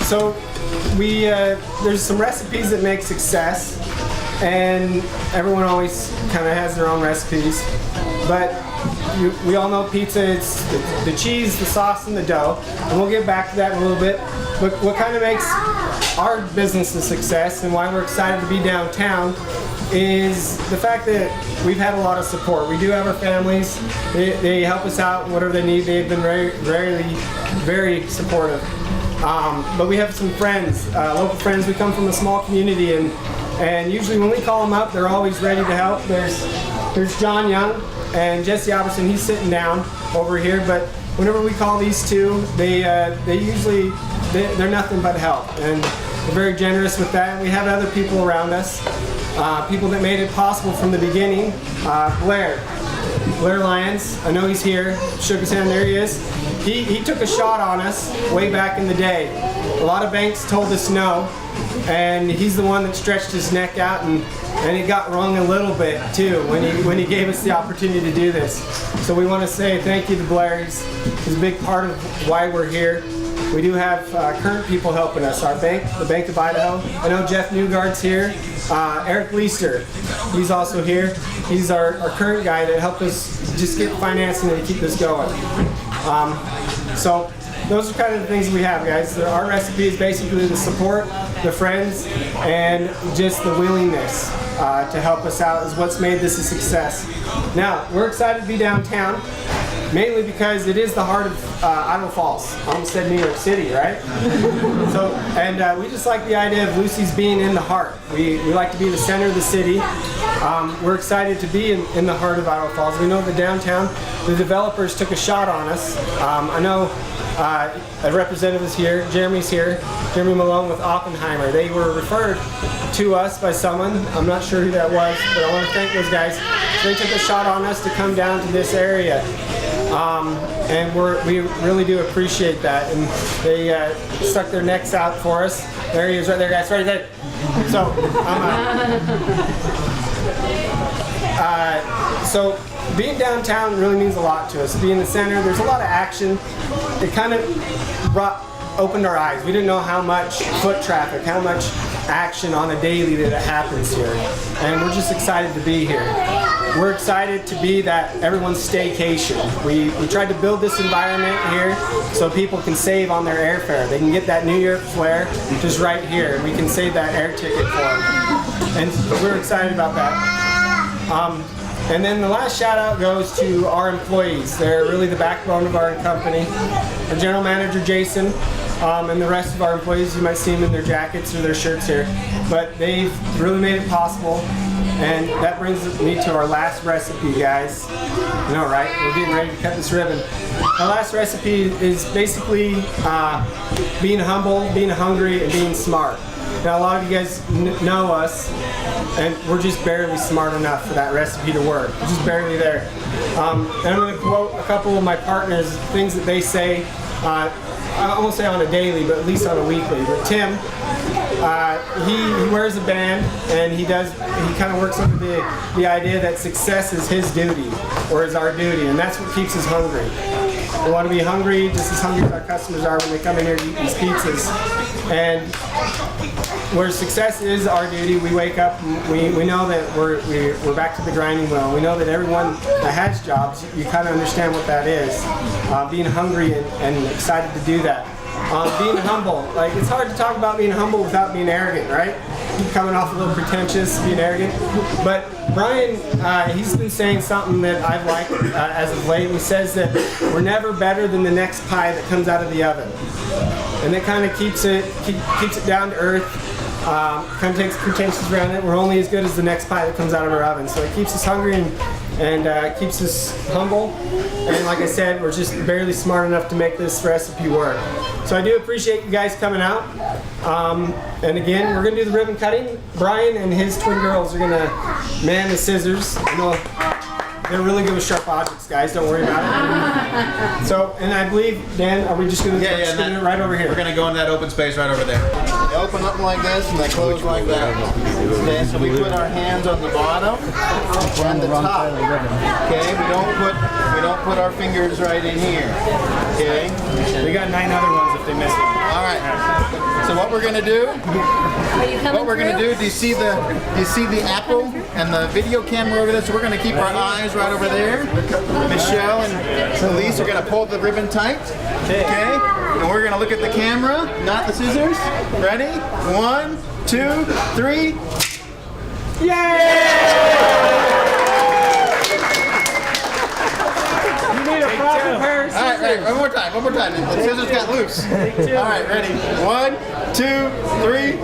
So there's some recipes that make success, and everyone always kind of has their own recipes. But we all know pizza, it's the cheese, the sauce, and the dough. And we'll get back to that in a little bit. But what kind of makes our business a success and why we're excited to be downtown is the fact that we've had a lot of support. We do have our families. They help us out whatever they need. They've been very supportive. But we have some friends, local friends. We come from a small community, and usually when we call them up, they're always ready to help. There's John Young and Jesse Albertson. He's sitting down over here, but whenever we call these two, they're nothing but help, and they're very generous with that. We have other people around us, people that made it possible from the beginning. Blair Lyons, I know he's here, shook his hand, there he is. He took a shot on us way back in the day. A lot of banks told us no, and he's the one that stretched his neck out, and it got wrong a little bit too when he gave us the opportunity to do this. So we want to say thank you to Blair. He's a big part of why we're here. We do have current people helping us. Our bank, the Bank of Idaho. I know Jeff Newgard's here. Eric Leister, he's also here. He's our current guy that helped us just get financing and keep this going. So those are kind of the things we have, guys. Our recipe is basically the support, the friends, and just the willingness to help us out is what's made this a success. Now, we're excited to be downtown, mainly because it is the heart of Idaho Falls. I almost said New York City, right? We just like the idea of Lucy's being in the heart. We like to be the center of the city. We're excited to be in the heart of Idaho Falls. We know the downtown, the developers took a shot on us. I know a representative is here, Jeremy's here, Jeremy Malone with Oppenheimer. They were referred to us by someone, I'm not sure who that was, but I want to thank those guys. They took a shot on us to come down to this area. And we really do appreciate that. And they stuck their necks out for us. There he is right there, guys, right there. So, so being downtown really means a lot to us. Being in the center, there's a lot of action. It kind of opened our eyes. We didn't know how much foot traffic, how much action on a daily that happens here. And we're just excited to be here. We're excited to be that everyone's staycation. We tried to build this environment here so people can save on their airfare. They can get that New York flair just right here. We can save that air ticket for them. And we're excited about that. And then the last shout out goes to our employees. They're really the backbone of our company. Our general manager, Jason, and the rest of our employees, you might see them in their jackets or their shirts here. But they've really made it possible. And that brings me to our last recipe, guys. You know, right? We're getting ready to cut this ribbon. Our last recipe is basically being humble, being hungry, and being smart. Now, a lot of you guys know us, and we're just barely smart enough for that recipe to work. We're just barely there. And I'm going to quote a couple of my partners, things that they say, I won't say on a daily, but at least on a weekly. But Tim, he wears a band, and he kind of works under the idea that success is his duty, or is our duty, and that's what keeps us hungry. We want to be hungry, just as hungry as our customers are when they come in here to eat these pizzas. And where success is our duty, we wake up and we know that we're back to the grinding wheel. We know that everyone that has jobs, you kind of understand what that is. Being hungry and excited to do that. Being humble, like it's hard to talk about being humble without being arrogant, right? Coming off a little pretentious, being arrogant. But Brian, he's been saying something that I've liked as of late. He says that we're never better than the next pie that comes out of the oven, and that kind of keeps it down to earth. Kind of takes pretensions around it. We're only as good as the next pie that comes out of our oven. So it keeps us hungry and keeps us humble. And like I said, we're just barely smart enough to make this recipe work. So I do appreciate you guys coming out. And again, we're going to do the ribbon cutting. Brian and his twin girls are going to man the scissors. You know, they're really good with sharp objects, guys. Don't worry about it. So, and I believe, Dan, are we just going to do it right over here? We're going to go in that open space right over there. They open up like this and they close like that. Okay, so we put our hands on the bottom and the top. Okay, we don't put our fingers right in here. Okay. We got 9 other ones if they miss it. All right. So what we're gonna do? Are you coming What we're gonna do? Do you see the apple and the video camera over there? So we're gonna keep our eyes right over there. Michelle and Elise are gonna pull the ribbon tight. Okay. And we're gonna look at the camera, not the scissors. Ready? 1, 2, 3. You need a proper pair of All right, one more time. The scissors got loose. All right, ready? 1, 2, 3.